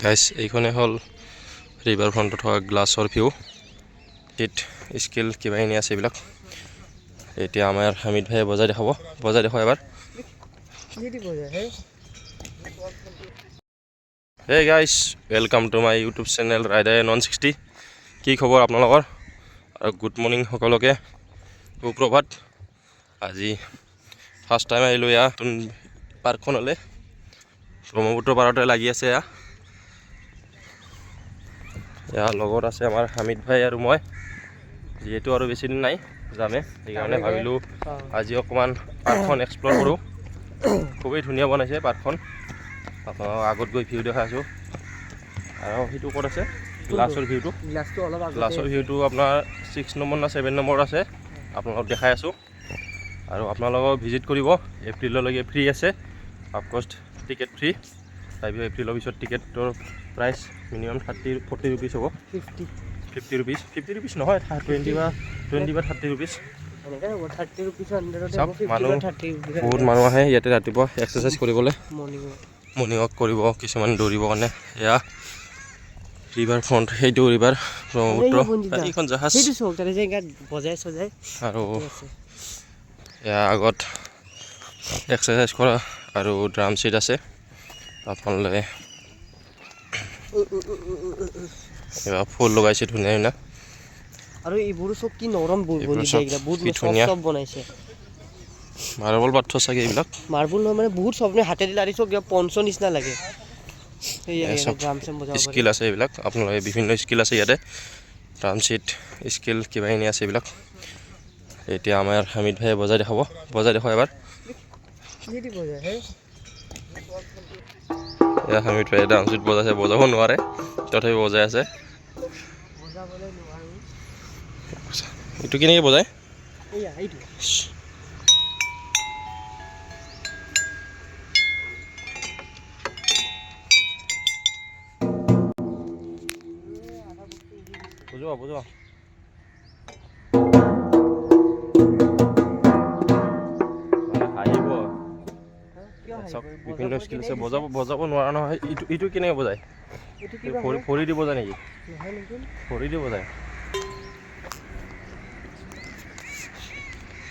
গাইছ এইখনে হ'ল ৰিভাৰ ফ্ৰণ্টত থকা গ্লাছৰ ভিউ কিট স্কিল কিবা এনে আছে এইবিলাক এতিয়া আমাৰ হামিদ ভাইয়ে বজাই দেখাব এবাৰ হে guys welcome to my YouTube channel rider 960 কি খবৰ আপোনালোকৰ আৰু গুড মৰ্নিং সকলোকে সুপ্ৰভাত আজি ফাৰ্ষ্ট টাইম আহিলোঁ এয়া নতুন পাৰ্কখনলৈ ব্ৰহ্মপুত্ৰ পাৰতে লাগি আছে এয়া লগত আছে আমাৰ হামিদ ভাই আৰু মই যিহেতু আৰু বেছি দিন নাই যামে সেইকাৰণে ভাবিলোঁ আজি অকণমান পাৰ্কখন এক্সপ্ল'ৰ কৰোঁ খুবেই ধুনীয়া বনাইছে পাৰ্কখন আপোনালোকক আগত গৈ ভিউ দেখাইছোঁ আৰু সেইটো ক'ত আছে গ্লাছৰ ভিউটো আপোনাৰ 6 নম্বৰ না 7 নম্বৰ আছে আপোনালোকক দেখাই আছোঁ আৰু আপোনালোকক ভিজিট কৰিব এপ্ৰিললৈকে ফ্ৰী আছে অফক'ৰ্ছ টিকেট ফ্ৰী তাৰপিছত এপ্ৰিলৰ পিছত টিকেটৰ প্ৰাইচ মিনিমাম 40 ৰুপিজ হ'ব 50 ৰুপিজ নহয় 20 বা 30 ৰুপিজ বহুত মানুহ আহে ইয়াতে ৰাতিপুৱা এক্সাৰচাইজ কৰিবলৈ মৰ্ণিং ৱাক কৰিব কিছুমান দৌৰিবৰ কাৰণে এয়া ৰিভাৰ ফ্ৰণ্ট সেইটো ৰিভাৰ ব্ৰহ্মপুত্ৰ এইখন জাহাজ আৰু এয়া আগত এক্সাৰচাইজ কৰা আৰু ড্ৰাম ছিট আছে আপোনালোকে এয়া ফুল লগাইছে ধুনীয়া আৰু এইবোৰ চব কি নৰম বনাইছে মাৰ্বল পাথৰ চাগে এইবিলাক মাৰ্বল নহয় মানে বহুত চব হাতেদি লাৰি চব পঞ্চ নিচিনা লাগে স্কিল আছে এইবিলাক আপোনালোকে বিভিন্ন স্কিল আছে ইয়াতে ড্ৰাম ছিট স্কিল কিবা এনে আছে এইবিলাক এতিয়া আমাৰ হামিদ ভাইয়ে বজাই দেখাব এবাৰ এয়া হামিদ ভাইয়ে ড্ৰাম ছিট বজাব নোৱাৰে তথাপি বজাই আছে এইটো কেনেকৈ বজায় বুজোৱা বিভিন্ন স্কিল আছে বজাব নোৱাৰা নহয় এইটো কেনেকৈ বজায় ভৰি দি বজায় নেকি ভৰি দি বজায়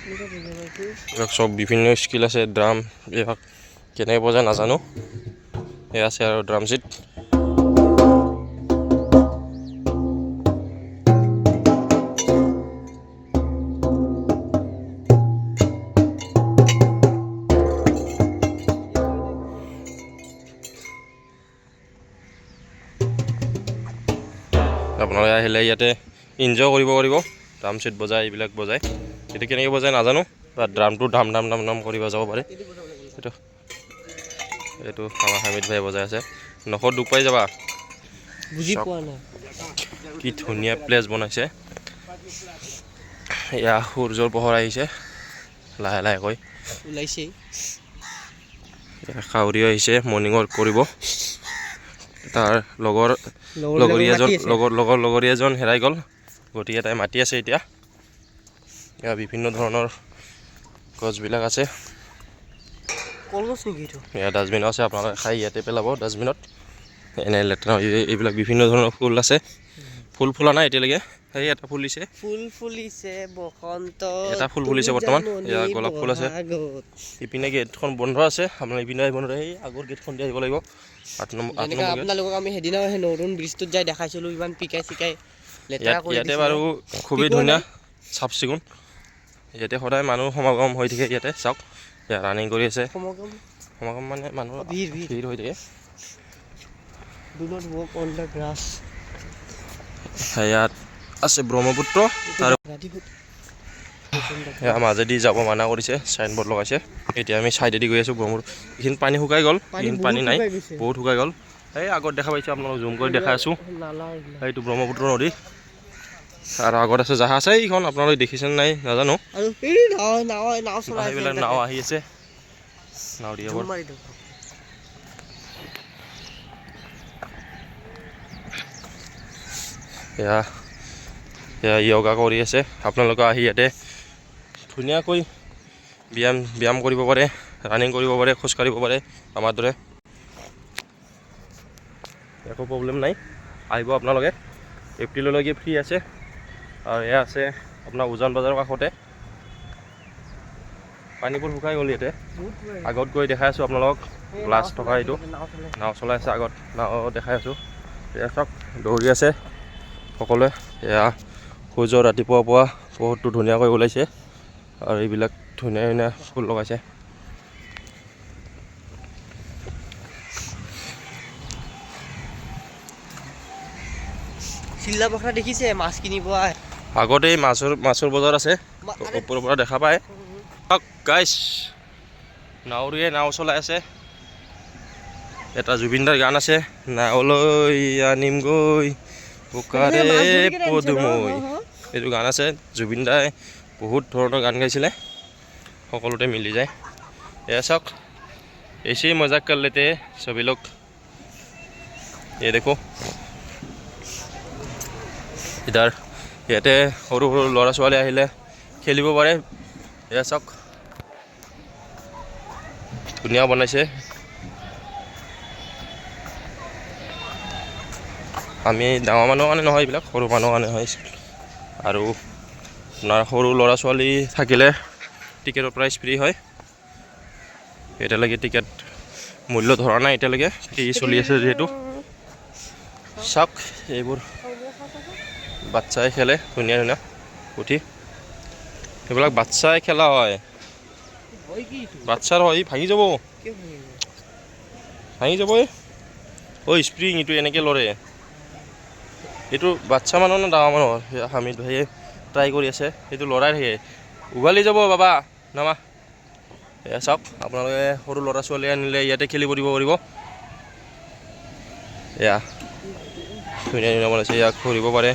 এইবিলাক চব বিভিন্ন স্কিল আছে ড্ৰাম এইবিলাক কেনেকৈ বজায় নাজানো এই আছে আৰু ড্ৰাম ছিট আপোনালোকে আহিলে ইয়াতে এনজয় কৰিব পাৰিব ড্ৰাম ছিট বজাই এইবিলাক বজায় এইটো কেনেকৈ বজায় নাজানো বা ড্ৰামটো ধাম কৰি বজাব পাৰে এইটো আমাৰ হামিদ ভাই বজাই আছে নখত দুখ পাই যাবা কি ধুনীয়া প্লেচ বনাইছে এয়া সূৰ্যৰ পোহৰ আহিছে লাহেকৈ ওলাইছে কাউৰীও আহিছে মৰ্ণিং ৱাক কৰিব তাৰ লগৰী এজন হেৰাই গ'ল গতিকে তাই মাতি আছে এতিয়া ইয়াৰ বিভিন্ন ধৰণৰ গছবিলাক আছে ইয়াৰ ডাষ্টবিন আছে আপোনালোকে খাই ইয়াতে পেলাব ডাষ্টবিনত এনে লেতেৰা এইবিলাক বিভিন্ন ধৰণৰ ফুল আছে ফুল ফুলা নাই এতিয়ালৈকে সেই এটা ফুলিছে এটা ফুল ফুলিছে বৰ্তমান এয়া গোলাপ ফুল আছে ইপিনে গেটখন বন্ধ আছে আপোনাৰ ইপিনে আহিব নোৱাৰে সেই আগৰ গেটখন দি আহিব লাগিব আপোনালোকক আমি সেইদিনা সেই নতুন ব্ৰিজটোত যাই দেখাইছিলোঁ ইমান পিকাই চিকাই ইয়াতে বাৰু খুবেই ধুনীয়া চাফ চিকুণ ইয়াতে সদায় মানুহ সমাগম হৈ থাকে ইয়াতে চাওক ইয়াত ৰানিং কৰি আছে সমাগম মানে মানুহ ভিৰ হৈ থাকে ইয়াত আছে ব্ৰহ্মপুত্ৰ আৰু ইয়াৰ মাজেদি যাব মানা কৰিছে চাইনবোৰ্ড লগাইছে এতিয়া আমি চাইডেদি গৈ আছোঁ ব্ৰহ্মপুত্ৰ এইখিনি পানী শুকাই গ'ল এইখিনি পানী নাই বহুত শুকাই গ'ল এই আগত দেখা পাইছোঁ আপোনালোকক জুম কৰি দেখাই আছোঁ এইটো ব্ৰহ্মপুত্ৰ নদী আৰু আগত আছে জাহাজ এইখন আপোনালোকে দেখিছেনে নাই নাজানো এইবিলাক নাও আহি আছে নাও দিয়া এয়া য়োগা কৰি আছে আপোনালোকে আহি ইয়াতে ধুনীয়াকৈ ব্যায়াম কৰিব পাৰে ৰানিং কৰিব পাৰে খোজকাঢ়িব পাৰে আমাৰ দৰে একো প্ৰব্লেম নাই, আহিব আপোনালোকে। এপ্ৰিললৈকে ফ্ৰী আছে। আৰু এয়া আছে আপোনাৰ উজান বজাৰৰ কাষতে। পানীবোৰ শুকাই গ'ল ইয়াতে। আগত গৈ দেখাই আছোঁ আপোনালোকক, গ্লাছ থকা এইটো নাও চলাই আছে আগত, নাও দেখাই আছোঁ। এয়া চাওক দৌৰি আছে সকলোৱে। এয়া সূৰ্য ৰাতিপুৱা পুৱা বহুতো ধুনীয়াকৈ ওলাইছে আৰু এইবিলাক ধুনীয়া ধুনীয়া ফুল লগাইছে। চিল্লা পখৰা দেখিছে মাছ কিনিব আহে। আগতে মাছৰ বজাৰ আছে, ওপৰৰ পৰা দেখা পায়। গাইছ নাৱৰীয়ে নাও চলাই আছে। এটা জুবিনদাৰ গান আছে, নাৱলৈ আনিমগৈ বোকাৰে পদুমৈ। এইটো গান আছে, জুবিনদাই বহুত ধৰণৰ গান গাইছিলে, সকলোতে মিলি যায়। এয়া চাওক, ऐसे मजाक कर लेते हैं सभी लोग। ये देखो इधर ইয়াতে সৰু সৰু ল'ৰা ছোৱালী আহিলে খেলিব পাৰে। এয়া চাওক ধুনীয়া বনাইছে। আমি ডাঙৰ মানুহৰ কাৰণে নহয়, এইবিলাক সৰু মানুহৰ কাৰণে হয়। আৰু আপোনাৰ সৰু ল'ৰা ছোৱালী থাকিলে টিকেটৰ প্ৰাইচ ফ্ৰী হয়। এতিয়ালৈকে টিকেট মূল্য ধৰা নাই, এতিয়ালৈকে ফ্ৰী চলি আছে যিহেতু। চাওক এইবোৰ বাচ্চাই খেলে ধুনীয়া ধুনীয়া উঠি, এইবিলাক বাচ্চাই খেলা হয়। বাচ্চাৰ হয়, ভাঙি যাব ভাঙি যাব। অ' স্প্ৰিং এইটো এনেকৈ লৰে। এইটো বাচ্চা মানুহ নে ডাঙৰ মানুহ? হামিদ ভাইয়ে ট্ৰাই কৰি আছে, সেইটো লৰাই থাকে, উঘালি যাব বাবা নামা। এয়া চাওক আপোনালোকে সৰু ল'ৰা ছোৱালী আনিলে ইয়াতে খেলিব দিব পাৰিব। এয়া ধুনীয়া ধুনীয়া বনাইছে, ইয়াক ঘূৰিব পাৰে,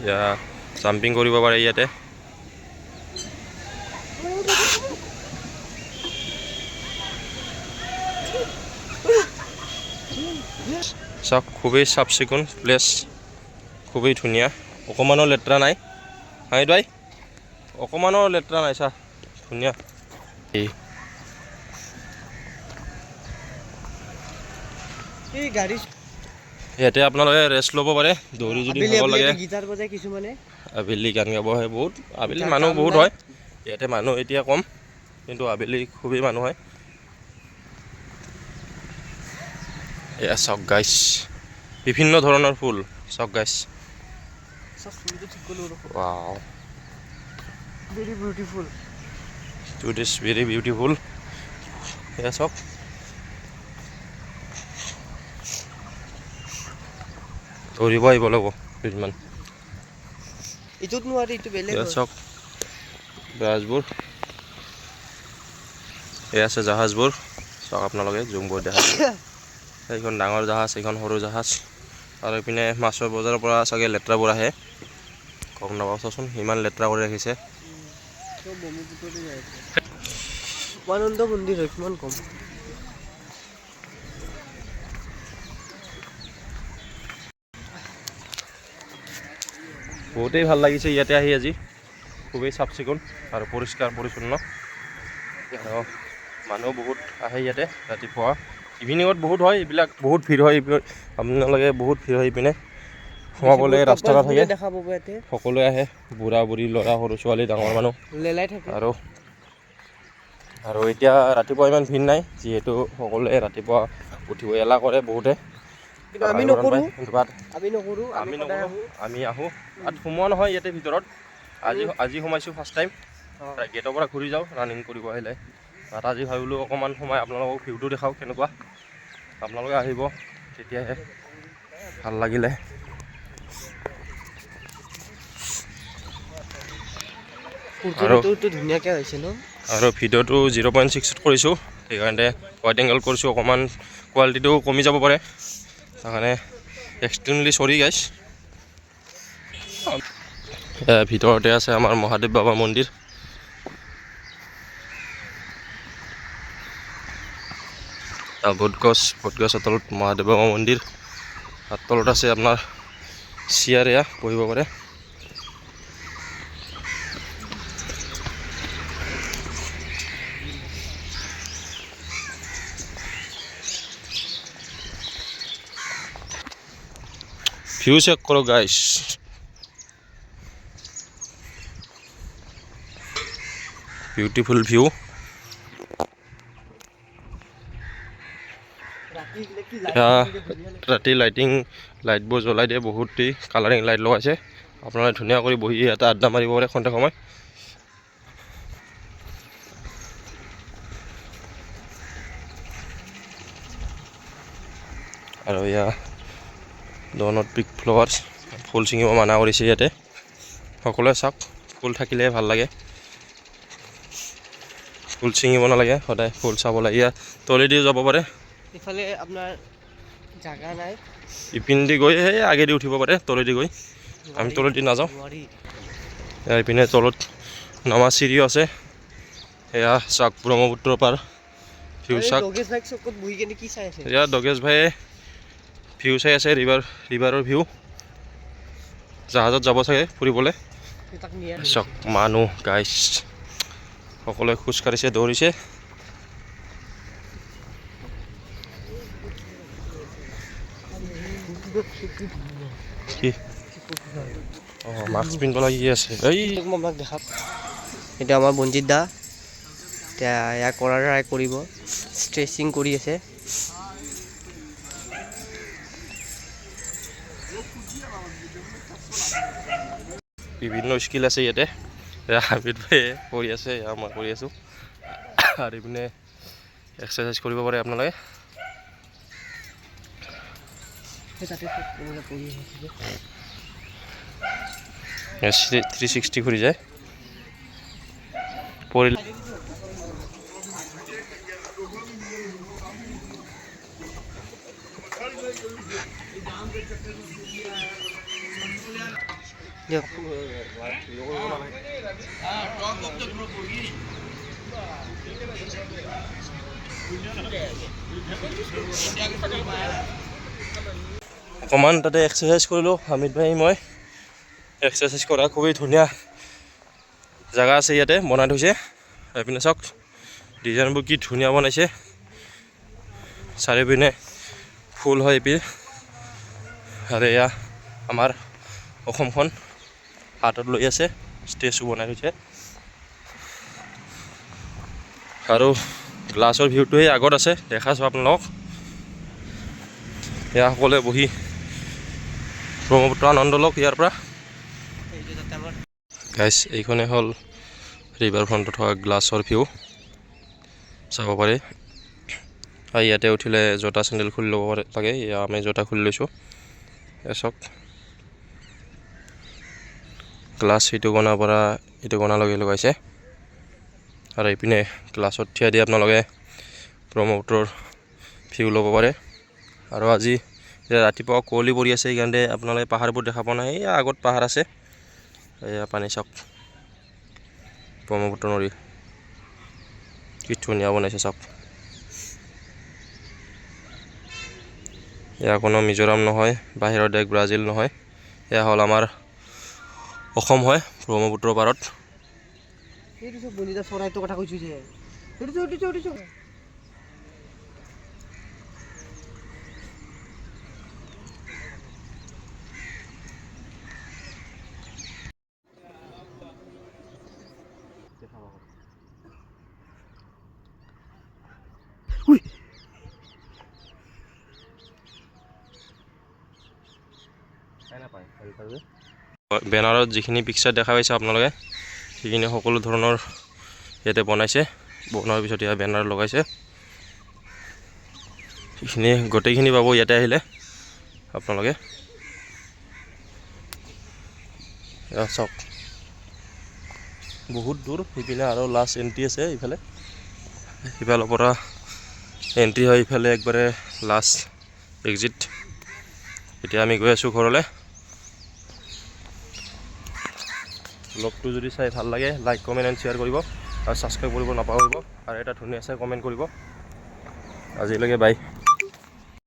এয়া জাম্পিং কৰিব পাৰে ইয়াতে। চাওক খুবেই চাফ চিকুণ প্লেচ, খুবেই ধুনীয়া, অকণমানো লেতেৰা নাই। হামিদ ভাই অকণমানো লেতেৰা নাই, চা ধুনীয়া। ইয়াতে আপোনালোকে ৰেষ্ট ল'ব পাৰে, দৌৰি যদি ভাগৰ লাগে। গিটাৰ বজাই কিছুমানে, আবেলি গান গাব আহে বহুত, আবেলি মানুহ বহুত হয়। ইয়াতে মানুহ এতিয়া কম, কিন্তু আবেলি খুবেই মানুহ হয়। এয়া চাওক গাইছ, বিভিন্ন ধৰণৰ ফুল চাওক গাইছ। Wow, very beautiful, it is very beautiful. এয়া চাওক ধৰিব আহিব লাগিব দুদিনমান। ইটোত নোৱাৰি, ইটো বেলেগ। এয়া চাওক জাহাজবোৰ, এয়া আছে জাহাজবোৰ চাওক আপোনালোকে জুমবোৰ দেখাইছে। এইখন ডাঙৰ জাহাজ, এইখন সৰু জাহাজ। আৰু এইপিনে মাছৰ বজাৰৰ পৰা চাগে লেতেৰাবোৰ আহে, গম নাপাওঁ। চাচোন ইমান লেতেৰা কৰি ৰাখিছে। উমানন্দ মন্দিৰ হয়, কিমান কম। বহুতেই ভাল লাগিছে ইয়াতে আহি আজি, খুবেই চাফ চিকুণ আৰু পৰিষ্কাৰ পৰিচ্ছন্ন। মানুহ বহুত আহে ইয়াতে ৰাতিপুৱা, ইভিনিঙত বহুত হয়, এইবিলাক বহুত ভিৰ হয়। আপোনালোকে বহুত ভিৰ হয় ইপিনে, সোমাবলৈ ৰাস্তা নাথাকে, সকলোৱে আহে, বুঢ়া বুঢ়ী, ল'ৰা সৰু ছোৱালী ডাঙৰ মানুহ লেলাই থাকে। আৰু এতিয়া ৰাতিপুৱা ইমান ভিৰ নাই, যিহেতু সকলোৱে ৰাতিপুৱা উঠিব এলাহ কৰে বহুতে। আমি নকৰোঁ, আমি আহোঁ। তাত সোমোৱা নহয় ইয়াতে ভিতৰত, আজি সোমাইছোঁ ফাৰ্ষ্ট টাইম। গেটৰ পৰা ঘূৰি যাওঁ ৰানিং কৰিব আহিলে। তাত আজি ভাবিলোঁ অকণমান সোমাই আপোনালোকক ভিউটো দেখাওঁ কেনেকুৱা। আপোনালোকে আহিব, তেতিয়াহে ভাল লাগিলে। ধুনীয়াকৈ হৈছে ন। আৰু ভিডিঅ'টো 0.6 কৰিছোঁ, সেইকাৰণে হোৱাইট এংগল কৰিছোঁ, অকণমান কোৱালিটিটো কমি যাব পাৰে, সেইকাৰণে এক্সট্ৰিমলি চৰি গাইছ। ভিতৰতে আছে আমাৰ মহাদেৱ বাবা মন্দিৰ। বটগছৰ তলত মহাদেৱ বাবা মন্দিৰ, তাৰ তলত আছে আপোনাৰ চেয়াৰ, এয়া বহিব পাৰে। ভিউ চেক কৰক গাইছ। Beautiful view. ৰাতি লাইটবোৰ জ্বলাই দিয়ে, বহুতেই কালাৰিং লাইট লগাইছে। আপোনালোকে ধুনীয়া কৰি বহি ইয়াতে আড্ডা মাৰিব পাৰে খন্তেক সময়। আৰু এয়া ডনত পিক ফ্লাৱাৰ্ছ, ফুল ছিঙিব মানা কৰিছে ইয়াতে। সকলোৱে চাওক, ফুল থাকিলে ভাল লাগে, ফুল ছিঙিব নালাগে, সদায় ফুল চাব লাগে। ইয়াত তলেদিও যাব পাৰে, ইফালে আপোনাৰ জাগা নাই, ইপিনেদি গৈ সেই আগেদি উঠিব পাৰে তলেদি গৈ। আমি তলেদি নাযাওঁ। ইয়াৰ ইপিনে তলত নমা চিৰিও আছে। এয়া চাওক ব্ৰহ্মপুত্ৰৰ পাৰ ভিউ চাওক। এয়া দগেশ ভাইয়ে ভিউ চাই আছে, ৰিভাৰৰ ভিউ। জাহাজত যাব চাগে ফুৰিবলৈ। চাওক মানুহ গাইছ, সকলোৱে খোজ কাঢ়িছে, দৌৰিছে। কি মাস্ক পিন্ধিব লাগি আছে। এই দেখা এতিয়া আমাৰ বঞ্জিত দা এতিয়া ইয়াক কৰাৰ ট্ৰাই কৰিব, ষ্ট্ৰেচিং কৰি আছে। বিভিন্ন স্কিল আছে ইয়াতে। হামিদ ভাইয়ে কৰি আছে, মই কৰি আছোঁ। আৰু ইপিনে এক্সাৰচাইজ কৰিব পাৰে আপোনালোকে। 360 ঘূৰি যায় পৰিল। অকণমান তাতে এক্সাৰচাইজ কৰিলোঁ হামিদ ভাই মই। এক্সাৰচাইজ কৰা খুবেই ধুনীয়া জেগা আছে ইয়াতে, বনাই থৈছে। এইপিনে চাওক ডিজাইনবোৰ কি ধুনীয়া বনাইছে, চাৰিওপিনে ফুল হয় এইপিনে। আৰু এয়া আমাৰ অসমখন হাতত লৈ আছে, ষ্টেচু বনাই থৈছে। আৰু গ্লাছৰ ভিউটোৱে আগত আছে, দেখাছোঁ আপোনালোকক। এয়া সকলোৱে বহি ব্ৰহ্মপুত্ৰ আনন্দ লওক ইয়াৰ পৰা। গাইছ এইখনে হ'ল ৰিভাৰ ফ্ৰণ্টত থকা গ্লাছৰ ভিউ, চাব পাৰে। আৰু ইয়াতে উঠিলে জোতা চেণ্ডেল খুলি ল'ব লাগে, আমি জোতা খুলি লৈছোঁ। চাওক গ্লাছ ইটো কোণাৰ পৰা ইটো কোণালৈকে লগাইছে। আৰু এইপিনে গ্লাছত থিয় দি আপোনালোকে ব্ৰহ্মপুত্ৰৰ ভিউ ল'ব পাৰে। আৰু আজি ৰাতিপুৱা কুঁৱলী পৰি আছে, সেইকাৰণে আপোনালোকে পাহাৰবোৰ দেখা পোৱা নাই। এই আগত পাহাৰ আছে, এয়া পানী চাওক, ব্ৰহ্মপুত্ৰ নদী কি ধুনীয়া বনাইছে চাওক। এয়া কোনো মিজোৰাম নহয়, বাহিৰৰ দেশ ব্ৰাজিল নহয়, এয়া হ'ল আমাৰ অসম হয় ব্ৰহ্মপুত্ৰৰ পাৰত। বেনাৰত যিখিনি পিকচাৰ দেখা পাইছে আপোনালোকে, সেইখিনি সকলো ধৰণৰ ইয়াতে বনাইছে। বনোৱাৰ পিছত ইয়াত বেনাৰ লগাইছে। সেইখিনি গোটেইখিনি পাব ইয়াতে আহিলে আপোনালোকে। চাওক বহুত দূৰ, সিপিনে আৰু লাষ্ট এণ্ট্ৰি আছে ইফালে। সিফালৰ পৰা এণ্ট্ৰি হয় ইফালে একবাৰে লাষ্ট এক্সিট। এতিয়া আমি গৈ আছোঁ ঘৰলৈ। ব্লগটো যদি চাই ভাল লাগে লাইক কমেণ্ট এণ্ড শ্বেয়াৰ কৰিব, আৰু ছাবস্ক্ৰাইব কৰিব নাপাহৰিব। আৰু এটা ধুনীয়া চাই কমেণ্ট কৰিব। আজিলৈকে বাই।